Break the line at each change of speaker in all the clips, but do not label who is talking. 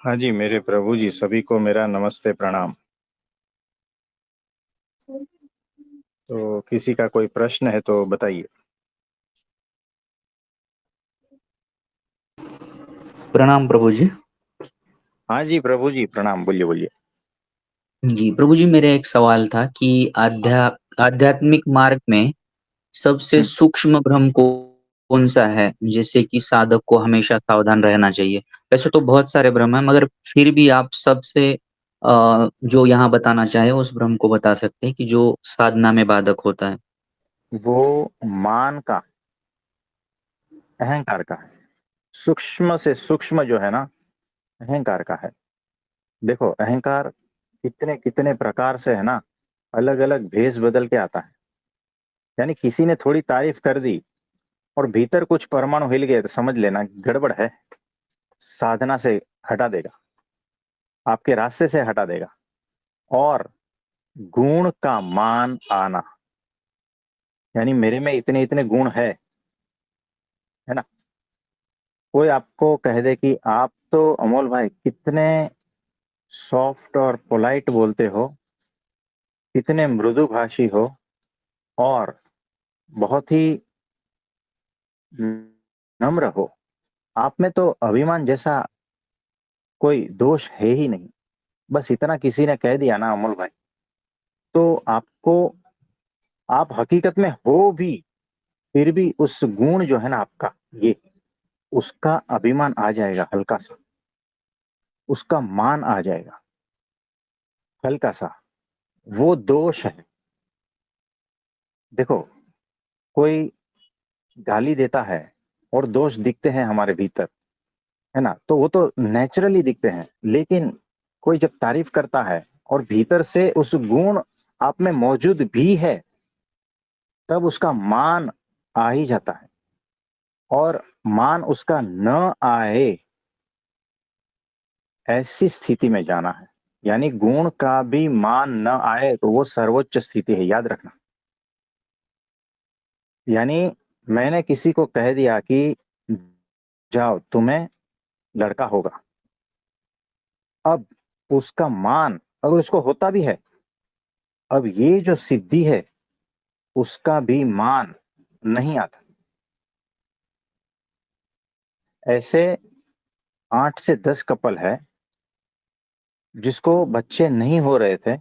हाँ जी, मेरे प्रभु जी, सभी को मेरा नमस्ते प्रणाम। तो किसी का कोई प्रश्न है तो बताइए।
प्रणाम प्रभु जी।
हाँ जी प्रभु जी, प्रणाम। बोलिए बोलिए।
जी प्रभु जी, मेरा एक सवाल था कि आध्यात्मिक मार्ग में सबसे
हम्म,
सूक्ष्म भ्रम कौन सा है, जैसे कि साधक को हमेशा सावधान रहना चाहिए। वैसे तो बहुत सारे भ्रम हैं, मगर फिर भी आप सबसे जो यहाँ बताना चाहे उस भ्रम को बता सकते हैं कि जो साधना में बाधक होता है।
वो मान का, अहंकार का है। सूक्ष्म से सूक्ष्म जो है ना, अहंकार का है। देखो, अहंकार कितने कितने प्रकार से है ना, अलग अलग भेष बदल के आता है। यानी किसी ने थोड़ी तारीफ कर दी और भीतर कुछ परमाणु हिल गए तो समझ लेना गड़बड़ है। साधना से हटा देगा, आपके रास्ते से हटा देगा। और गुण का मान आना, यानी मेरे में इतने इतने गुण है ना। कोई आपको कह दे कि आप तो अमोल भाई कितने सॉफ्ट और पोलाइट बोलते हो, कितने मृदुभाषी हो, और बहुत ही नम्र हो, आप में तो अभिमान जैसा कोई दोष है ही नहीं। बस इतना किसी ने कह दिया ना अमोल भाई, तो आपको, आप हकीकत में हो भी, फिर भी उस गुण जो है ना आपका, ये, उसका अभिमान आ जाएगा हल्का सा, उसका मान आ जाएगा हल्का सा। वो दोष है। देखो, कोई गाली देता है और दोष दिखते हैं हमारे भीतर, है ना, तो वो तो नेचुरली दिखते हैं। लेकिन कोई जब तारीफ करता है और भीतर से उस गुण आप में मौजूद भी है, तब उसका मान आ ही जाता है। और मान उसका न आए, ऐसी स्थिति में जाना है। यानी गुण का भी मान न आए तो वो सर्वोच्च स्थिति है, याद रखना। यानी मैंने किसी को कह दिया कि जाओ, तुम्हें लड़का होगा। अब उसका मान अगर उसको होता भी है, अब ये जो सिद्धि है, उसका भी मान नहीं आता। ऐसे 8 से 10 कपल है जिसको बच्चे नहीं हो रहे थे,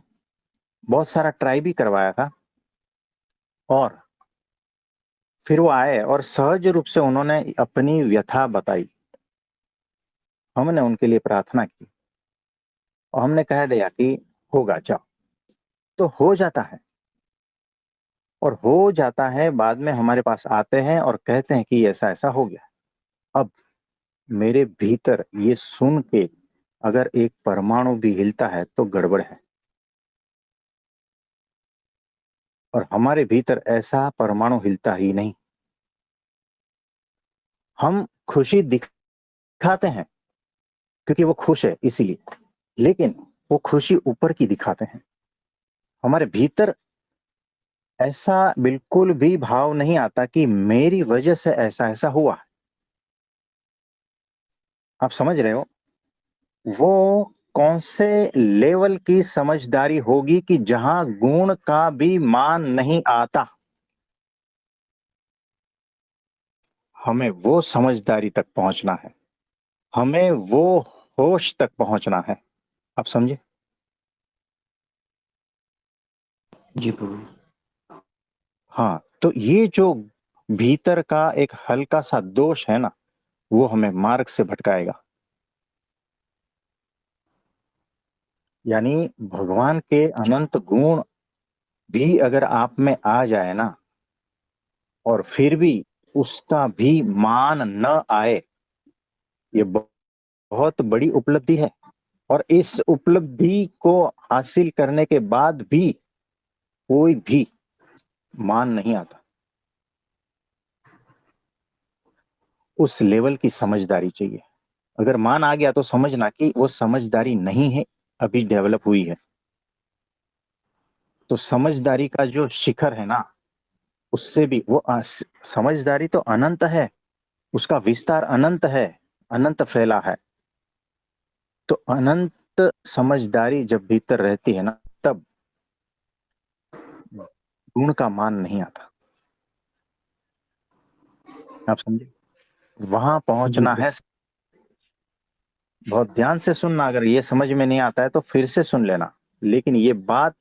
बहुत सारा ट्राई भी करवाया था, और फिर वो आए और सहज रूप से उन्होंने अपनी व्यथा बताई। हमने उनके लिए प्रार्थना की और हमने कह दिया कि होगा, जाओ। तो हो जाता है, और हो जाता है, बाद में हमारे पास आते हैं और कहते हैं कि ऐसा ऐसा हो गया। अब मेरे भीतर ये सुन के अगर एक परमाणु भी हिलता है तो गड़बड़ है। और हमारे भीतर ऐसा परमाणु हिलता ही नहीं। हम खुशी दिखाते हैं क्योंकि वो खुश है इसीलिए, लेकिन वो खुशी ऊपर की दिखाते हैं। हमारे भीतर ऐसा बिल्कुल भी भाव नहीं आता कि मेरी वजह से ऐसा ऐसा हुआ। आप समझ रहे हो? वो कौन से लेवल की समझदारी होगी कि जहां गुण का भी मान नहीं आता। हमें वो समझदारी तक पहुंचना है, हमें वो होश तक पहुंचना है। आप समझे?
जी प्रभु।
हाँ, तो ये जो भीतर का एक हल्का सा दोष है ना, वो हमें मार्ग से भटकाएगा। यानी भगवान के अनंत गुण भी अगर आप में आ जाए ना, और फिर भी उसका भी मान न आए, ये बहुत बड़ी उपलब्धि है। और इस उपलब्धि को हासिल करने के बाद भी कोई भी मान नहीं आता। उस लेवल की समझदारी चाहिए। अगर मान आ गया तो समझना कि वो समझदारी नहीं है, अभी डेवलप हुई है। तो समझदारी का जो शिखर है ना, उससे भी वो समझदारी तो अनंत है, उसका विस्तार अनंत है, अनंत फैला है। तो अनंत समझदारी जब भीतर रहती है ना, तब गुण का मान नहीं आता। आप समझे? वहां
जी
पहुंचना है। बहुत ध्यान से सुनना, अगर ये समझ में नहीं आता है तो फिर से सुन लेना। लेकिन ये बात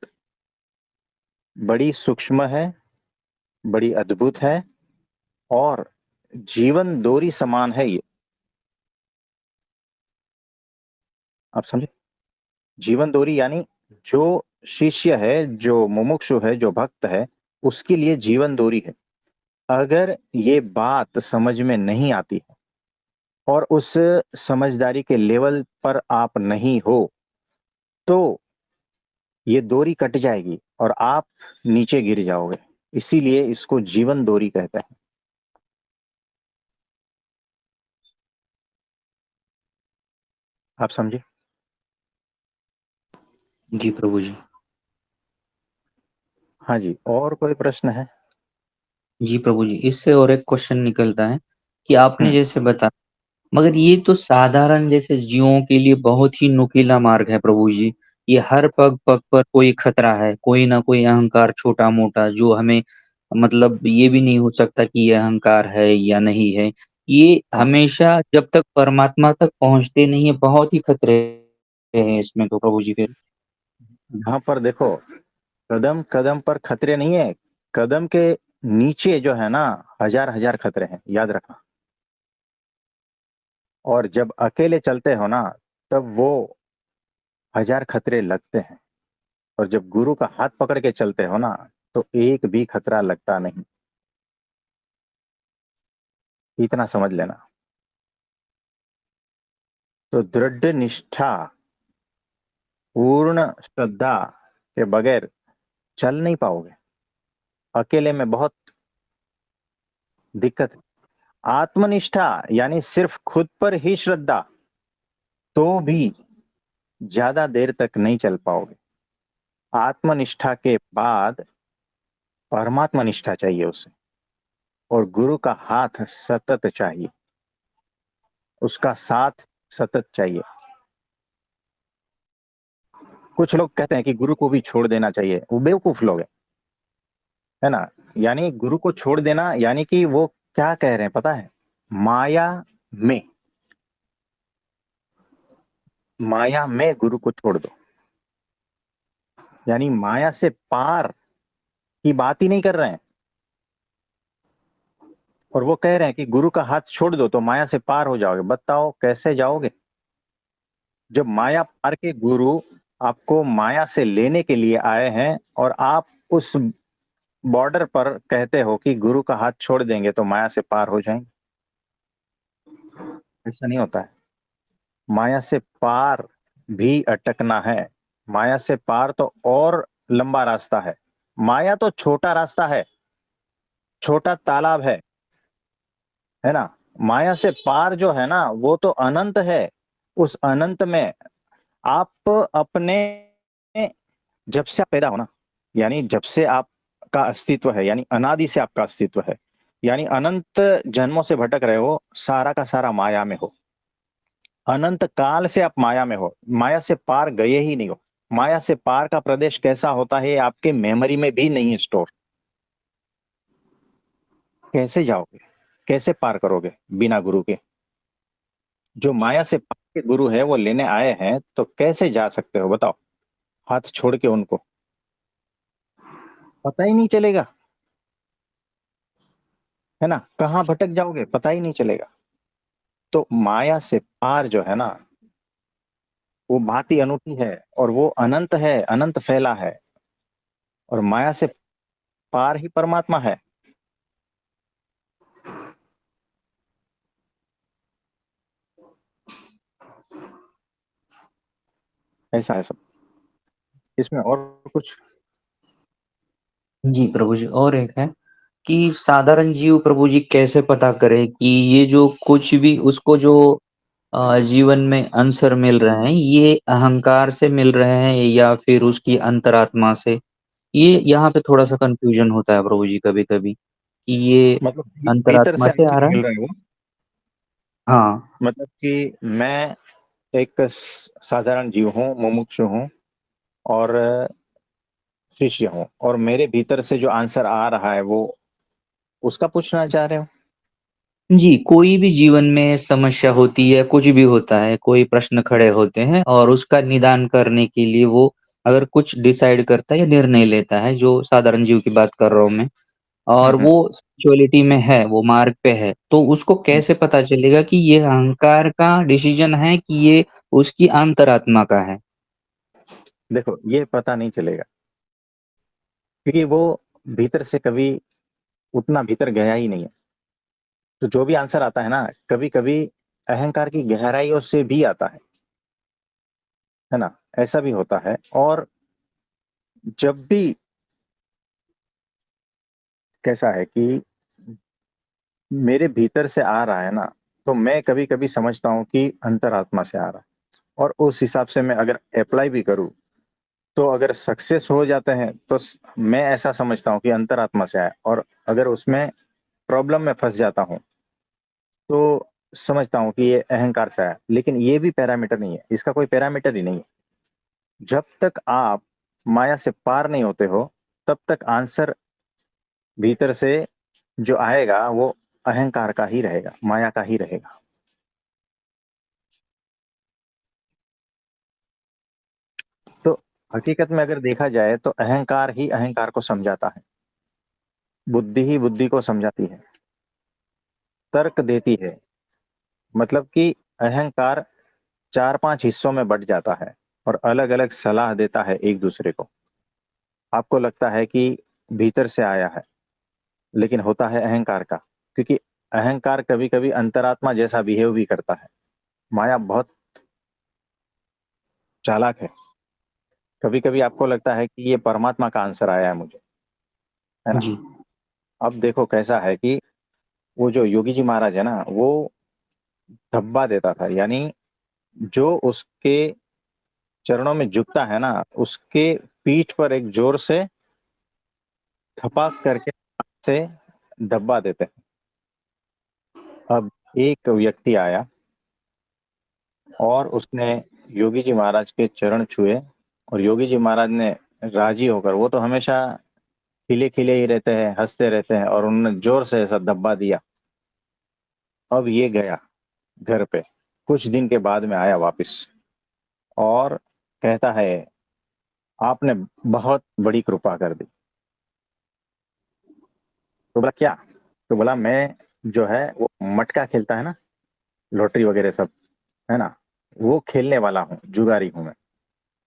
बड़ी सूक्ष्म है, बड़ी अद्भुत है, और जीवन दोरी समान है ये। आप समझे? जीवन दोरी यानी जो शिष्य है, जो मुमुक्षु है, जो भक्त है, उसके लिए जीवन दोरी है। अगर ये बात समझ में नहीं आती है और उस समझदारी के लेवल पर आप नहीं हो, तो ये दोरी कट जाएगी और आप नीचे गिर जाओगे। इसीलिए इसको जीवन दोरी कहते हैं। आप समझे?
जी प्रभु जी।
हाँ जी, और कोई प्रश्न है?
जी प्रभु जी, इससे और एक क्वेश्चन निकलता है कि आपने
हम्म।
जैसे बताया, मगर ये तो साधारण जैसे जीवों के लिए बहुत ही नुकीला मार्ग है प्रभु जी। ये हर पग पग पर कोई खतरा है, कोई ना कोई अहंकार छोटा मोटा जो हमें मतलब ये भी नहीं हो सकता कि ये अहंकार है या नहीं है। ये
हाँ,
हमेशा जब तक परमात्मा तक पहुंचते नहीं है, बहुत ही खतरे हैं इसमें तो प्रभु जी फिर।
यहाँ पर देखो, कदम कदम पर खतरे नहीं है। कदम के नीचे जो है ना, हजार हजार खतरे हैं, याद रखना। और जब अकेले चलते हो ना, तब वो हजार खतरे लगते हैं। और जब गुरु का हाथ पकड़ के चलते हो ना, तो एक भी खतरा लगता नहीं। इतना समझ लेना। तो दृढ़ निष्ठा, पूर्ण श्रद्धा के बगैर चल नहीं पाओगे। अकेले में बहुत दिक्कत है। आत्मनिष्ठा यानी सिर्फ खुद पर ही श्रद्धा, तो भी ज्यादा देर तक नहीं चल पाओगे। आत्मनिष्ठा के बाद परमात्मा निष्ठा चाहिए उसे, और गुरु का हाथ सतत चाहिए, उसका साथ सतत चाहिए। कुछ लोग कहते हैं कि गुरु को भी छोड़ देना चाहिए, वो बेवकूफ लोग हैं, है ना। यानी गुरु को छोड़ देना यानी कि वो क्या कह रहे हैं पता है? माया में, माया में गुरु को छोड़ दो। यानी माया से पार की बात ही नहीं कर रहे हैं। और वो कह रहे हैं कि गुरु का हाथ छोड़ दो तो माया से पार हो जाओगे। बताओ कैसे जाओगे? जब माया पार के गुरु आपको माया से लेने के लिए आए हैं, और आप उस बॉर्डर पर कहते हो कि गुरु का हाथ छोड़ देंगे तो माया से पार हो जाएंगे। ऐसा नहीं होता है। माया से पार भी अटकना है। माया से पार तो और लंबा रास्ता है। माया तो छोटा रास्ता है, छोटा तालाब है ना। माया से पार जो है ना, वो तो अनंत है। उस अनंत में आप अपने, जब से आप पैदा हो ना, यानी जब से आपका अस्तित्व है, यानी अनादि से आपका अस्तित्व है, यानी अनंत जन्मों से भटक रहे हो, सारा का सारा माया में हो। अनंत काल से आप माया में हो, माया से पार गए ही नहीं हो। माया से पार का प्रदेश कैसा होता है, ये आपके मेमोरी में भी नहीं है स्टोर। कैसे जाओगे? कैसे पार करोगे बिना गुरु के? जो माया से पार के गुरु है वो लेने आए हैं, तो कैसे जा सकते हो बताओ? हाथ छोड़ के उनको पता ही नहीं चलेगा, है ना। कहाँ भटक जाओगे पता ही नहीं चलेगा। तो माया से पार जो है ना, वो बात ही अनूठी है। और वो अनंत है, अनंत फैला है। और माया से पार ही परमात्मा है। ऐसा है सब। इसमें और कुछ?
जी प्रभु जी, और एक है कि साधारण जीव प्रभु जी कैसे पता करे कि ये जो कुछ भी उसको जो जीवन में अवसर मिल रहे हैं, ये अहंकार से मिल रहे हैं या फिर उसकी अंतरात्मा से। ये यहाँ पे थोड़ा सा कंफ्यूजन होता है प्रभु जी कभी कभी कि ये
मतलब भीतर
अंतरात्मा
से
से आ
आंसर
रहा है।
मिल रहे हो?
हाँ।
मतलब कि मैं एक साधारण जीव हूँ, मुमुक्षु हूँ और शिष्य हूँ, और मेरे भीतर से जो आंसर आ रहा है वो उसका पूछना चाह रहे हो?
जी, कोई भी जीवन में समस्या होती है, कुछ भी होता है, कोई प्रश्न खड़े होते हैं और उसका निदान करने के लिए वो अगर कुछ डिसाइड करता है या निर्णय लेता है, जो साधारण जीव की बात कर रहा हूँ मैं, और
हम्म।
वो स्पिरिचुअलिटी में है, वो मार्ग पे है, तो उसको
हम्म।
कैसे पता चलेगा कि ये अहंकार का डिसीजन है कि ये उसकी अंतरात्मा का है?
देखो, ये पता नहीं चलेगा क्योंकि वो भीतर से कभी उतना भीतर गया ही नहीं है। तो जो भी आंसर आता है ना, कभी कभी अहंकार की गहराइयों से भी आता है ना, ऐसा भी होता है। और जब भी कैसा है कि मेरे भीतर से आ रहा है ना, तो मैं कभी कभी समझता हूँ कि अंतरात्मा से आ रहा है, और उस हिसाब से मैं अगर अप्लाई भी करूँ तो अगर सक्सेस हो जाते हैं तो मैं ऐसा समझता हूँ कि अंतरात्मा से आया, और अगर उसमें प्रॉब्लम में फंस जाता हूँ तो समझता हूँ कि ये अहंकार से आया। लेकिन ये भी पैरामीटर नहीं है, इसका कोई पैरामीटर ही नहीं है। जब तक आप माया से पार नहीं होते हो तब तक आंसर भीतर से जो आएगा वो अहंकार का ही रहेगा, माया का ही रहेगा। तो हकीकत में अगर देखा जाए तो अहंकार ही अहंकार को समझाता है, बुद्धि ही बुद्धि को समझाती है, तर्क देती है। मतलब कि अहंकार चार पांच हिस्सों में बट जाता है और अलग अलग सलाह देता है एक दूसरे को। आपको लगता है कि भीतर से आया है, लेकिन होता है अहंकार का, क्योंकि अहंकार कभी कभी अंतरात्मा जैसा बिहेव भी करता है। माया बहुत चालाक है। कभी कभी आपको लगता है कि ये परमात्मा का आंसर आया है मुझे, है ना।
जी।
अब देखो कैसा है कि वो जो योगी जी महाराज है ना, वो धब्बा देता था, यानी जो उसके चरणों में झुकता है ना, उसके पीठ पर एक जोर से थपाक करके से धब्बा देते हैं। अब एक व्यक्ति आया और उसने योगी जी महाराज के चरण छुए, और योगी जी महाराज ने राजी होकर, वो तो हमेशा खिले खिले ही रहते हैं, हंसते रहते हैं, और उन्होंने जोर से ऐसा धब्बा दिया। अब ये गया घर पे, कुछ दिन के बाद में आया वापस और कहता है आपने बहुत बड़ी कृपा कर दी। तो बोला क्या? तो बोला मैं जो है वो मटका खेलता है ना, लॉटरी वगैरह सब, है ना, वो खेलने वाला हूँ, जुगारी हूँ मैं।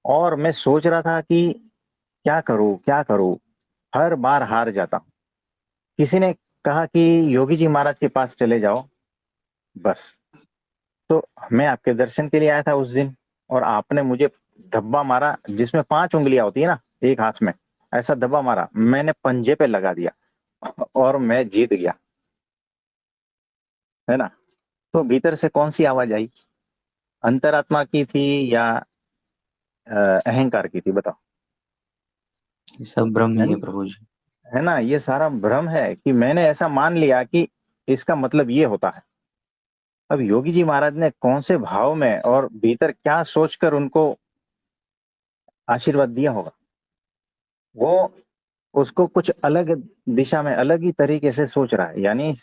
और मैं सोच रहा था कि क्या करूँ क्या करूँ, हर बार हार जाता हूँ। किसी ने कहा कि योगी जी महाराज के पास चले जाओ बस। तो मैं आपके दर्शन के लिए आया था उस दिन, और आपने मुझे धब्बा मारा जिसमें 5 उंगलियां होती है ना एक हाथ में, ऐसा धब्बा मारा, मैंने पंजे पे लगा दिया और मैं जीत गया, है ना। तो भीतर से कौन सी आवाज आई, अंतरात्मा की थी या अहंकार की थी, बताओ।
ये सब ब्रह्म ही
है
है
ना,
प्रभु जी।
है ना, ये सारा भ्रम है कि मैंने ऐसा मान लिया कि इसका मतलब ये होता है। अब योगी जी महाराज ने कौन से भाव में और भीतर क्या सोचकर उनको आशीर्वाद दिया होगा, वो उसको कुछ अलग दिशा में अलग ही तरीके से सोच रहा है। यानी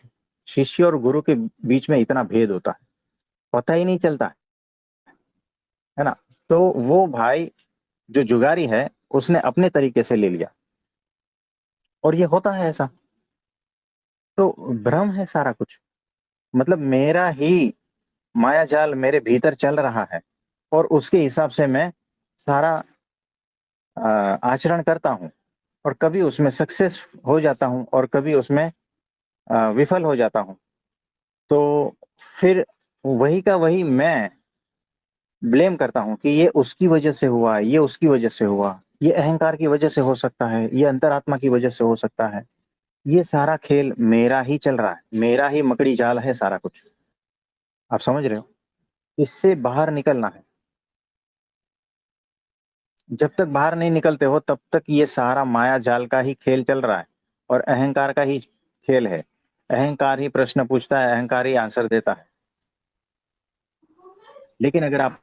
शिष्य और गुरु के बीच में इतना भेद होता है, पता ही नहीं चलता है ना। तो वो भाई जो जुगारी है उसने अपने तरीके से ले लिया, और ये होता है ऐसा। तो भ्रम है सारा कुछ, मतलब मेरा ही माया जाल मेरे भीतर चल रहा है, और उसके हिसाब से मैं सारा आचरण करता हूँ, और कभी उसमें सक्सेस हो जाता हूँ और कभी उसमें विफल हो जाता हूँ। तो फिर वही का वही मैं ब्लेम करता हूँ कि ये उसकी वजह से हुआ, ये उसकी वजह से हुआ, ये अहंकार की वजह से हो सकता है, ये अंतरात्मा की वजह से हो सकता है। ये सारा खेल मेरा ही चल रहा है, मेरा ही मकड़ी जाल है सारा कुछ। आप समझ रहे हो? इससे बाहर निकलना है। जब तक बाहर नहीं निकलते हो तब तक ये सारा माया जाल का ही खेल चल रहा है, और अहंकार का ही खेल है। अहंकार ही प्रश्न पूछता है, अहंकार ही आंसर देता है। लेकिन अगर आप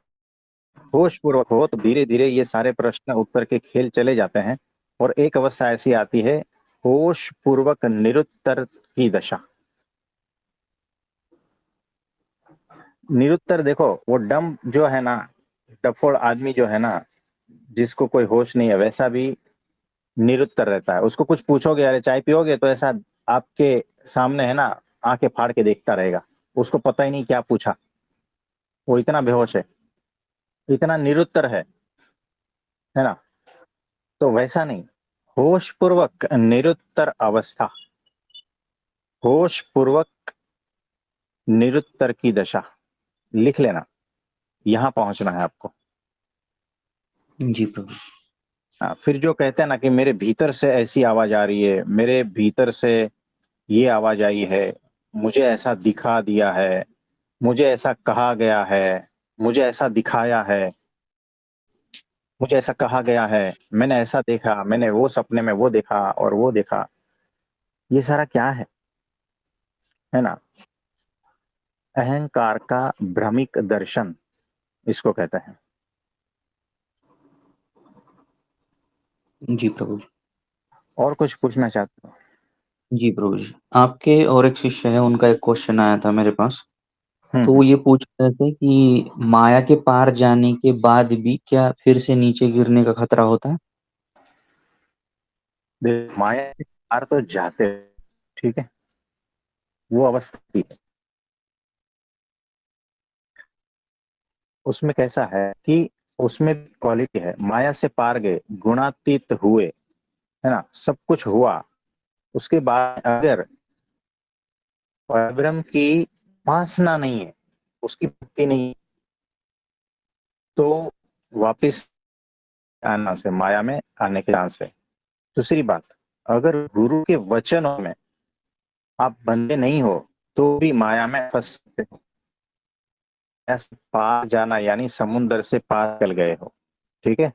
होश पूर्वक हो तो धीरे धीरे ये सारे प्रश्न उत्तर के खेल चले जाते हैं और एक अवस्था ऐसी आती है होश पूर्वक निरुत्तर की दशा। निरुत्तर देखो, वो डम जो है ना, डफोड़ आदमी जो है ना, जिसको कोई होश नहीं है, वैसा भी निरुत्तर रहता है। उसको कुछ पूछोगे, अरे चाय पियोगे, तो ऐसा आपके सामने है ना, आंखें फाड़ के देखता रहेगा। उसको पता ही नहीं क्या पूछा, वो इतना बेहोश है, इतना निरुत्तर है ना। तो वैसा नहीं, होश पूर्वक निरुत्तर अवस्था, होश पूर्वक निरुत्तर की दशा, लिख लेना, यहां पहुंचना है आपको।
जी प्रभु।
फिर जो कहते हैं ना कि मेरे भीतर से ऐसी आवाज आ रही है, मेरे भीतर से ये आवाज आई है, मुझे ऐसा दिखा दिया है, मुझे ऐसा कहा गया है, मुझे ऐसा दिखाया है, मुझे ऐसा कहा गया है, मैंने ऐसा देखा, मैंने वो सपने में वो देखा और वो देखा, ये सारा क्या है ना। अहंकार का भ्रमिक दर्शन इसको कहते हैं।
जी प्रभु जी।
और कुछ पूछना चाहते हो?
जी प्रभु जी। आपके और एक शिष्य है, उनका एक क्वेश्चन आया था मेरे पास। तो वो
हम्म।
ये पूछ रहे थे कि माया के पार जाने के बाद भी क्या फिर से नीचे गिरने का खतरा होता है?
माया के पार तो जाते हैं, ठीक है, वो अवस्था थी। उसमें कैसा है कि उसमें क्वालिटी है, माया से पार गए, गुणातीत हुए, है ना, सब कुछ हुआ। उसके बाद अगर परब्रह्म की उपासना नहीं है, उसकी भक्ति नहीं, तो वापिस आना से माया में आने के चांस है। दूसरी बात, अगर गुरु के वचनों में आप बंधे नहीं हो तो भी माया में फंस सकते हो। ऐसे पार जाना यानी समुद्र से पार चल गए हो, ठीक है।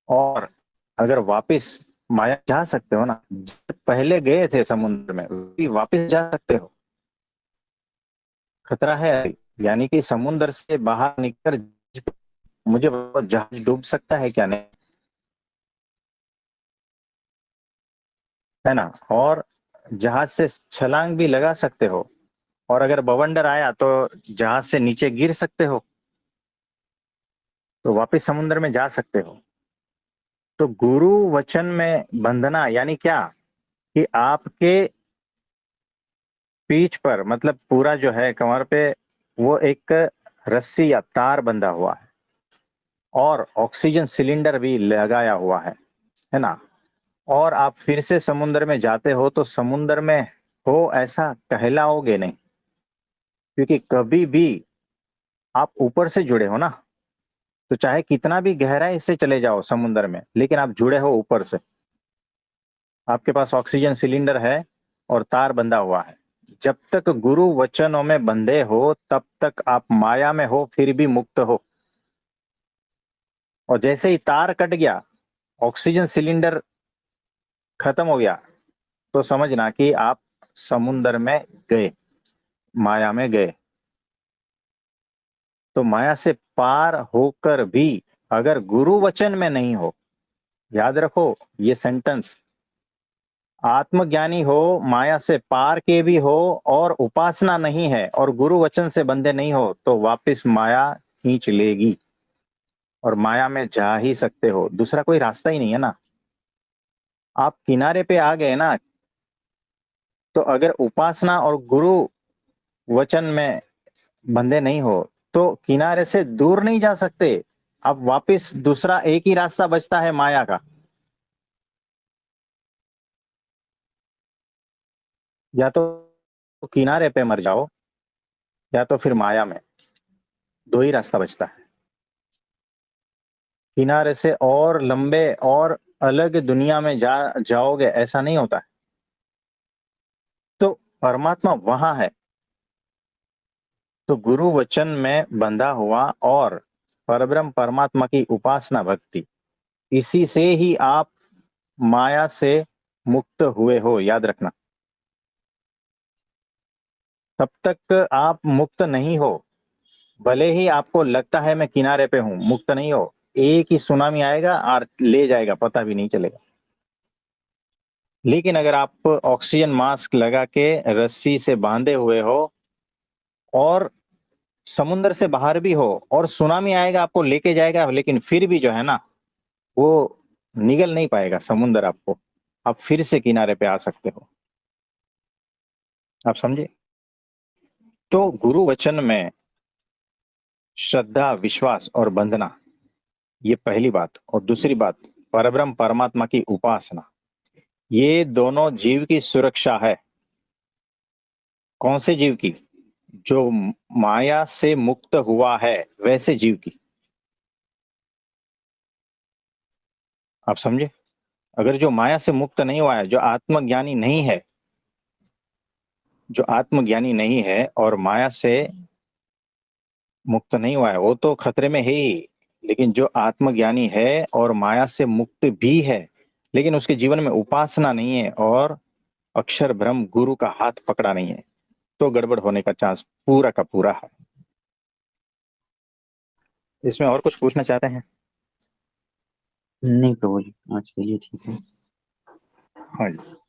और अगर वापिस माया जा सकते हो ना, पहले गए थे समुद्र में, वापिस जा सकते हो। खतरा है, यानी कि समुद्र से बाहर निकल, मुझे जहाज डूब सकता है क्या, नहीं, है ना। और जहाज से छलांग भी लगा सकते हो, और अगर बवंडर आया तो जहाज से नीचे गिर सकते हो, तो वापिस समुद्र में जा सकते हो। तो गुरु वचन में बंधना यानी क्या, कि आपके पीठ पर, मतलब पूरा जो है कमर पे, वो एक रस्सी या तार बंधा हुआ है, और ऑक्सीजन सिलेंडर भी लगाया हुआ है ना। और आप फिर से समुद्र में जाते हो तो समुद्र में हो ऐसा कहलाओगे नहीं, क्योंकि कभी भी आप ऊपर से जुड़े हो ना। तो चाहे कितना भी गहराई से चले जाओ समुद्र में, लेकिन आप जुड़े हो ऊपर से, आपके पास ऑक्सीजन सिलेंडर है और तार बंधा हुआ है। जब तक गुरु वचनों में बंधे हो तब तक आप माया में हो, फिर भी मुक्त हो। और जैसे ही तार कट गया, ऑक्सीजन सिलेंडर खत्म हो गया, तो समझना कि आप समुद्र में गए, माया में गए। तो माया से पार होकर भी अगर गुरु वचन में नहीं हो, याद रखो ये सेंटेंस, आत्मज्ञानी हो, माया से पार के भी हो, और उपासना नहीं है और गुरु वचन से बंधे नहीं हो, तो वापिस माया खींच लेगी और माया में जा ही सकते हो, दूसरा कोई रास्ता ही नहीं है ना। आप किनारे पे आ गए ना, तो अगर उपासना और गुरु वचन में बंधे नहीं हो तो किनारे से दूर नहीं जा सकते। अब वापिस दूसरा एक ही रास्ता बचता है, माया का। या तो किनारे पे मर जाओ, या तो फिर माया में, दो ही रास्ता बचता है। किनारे से और लंबे और अलग दुनिया में जाओगे ऐसा नहीं होता है। तो परमात्मा वहां है। तो गुरु वचन में बंधा हुआ और परब्रह्म परमात्मा की उपासना भक्ति, इसी से ही आप माया से मुक्त हुए हो, याद रखना। तब तक आप मुक्त नहीं हो भले ही आपको लगता है मैं किनारे पे हूं, मुक्त नहीं हो, एक ही सुनामी आएगा और ले जाएगा, पता भी नहीं चलेगा। लेकिन अगर आप ऑक्सीजन मास्क लगा के रस्सी से बांधे हुए हो और समुद्र से बाहर भी हो और सुनामी आएगा आपको लेके जाएगा, लेकिन फिर भी जो है ना, वो निगल नहीं पाएगा समुद्र आपको, आप फिर से किनारे पे आ सकते हो। आप समझे? तो गुरु वचन में श्रद्धा, विश्वास और वंदना, ये पहली बात। और दूसरी बात, परब्रह्म परमात्मा की उपासना, ये दोनों जीव की सुरक्षा है। कौन से जीव की? जो माया से मुक्त हुआ है, वैसे जीव की। आप समझे? अगर जो माया से मुक्त नहीं हुआ है, जो आत्मज्ञानी नहीं है, जो आत्मज्ञानी नहीं है और माया से मुक्त नहीं हुआ है, वो तो खतरे में है ही। लेकिन जो आत्मज्ञानी है और माया से मुक्त भी है, लेकिन उसके जीवन में उपासना नहीं है और अक्षर ब्रह्म गुरु का हाथ पकड़ा नहीं है, तो गड़बड़ होने का चांस पूरा का पूरा है। इसमें और कुछ पूछना चाहते हैं?
नहीं प्रभु जी, आज के लिए ठीक है।
हाँ जी।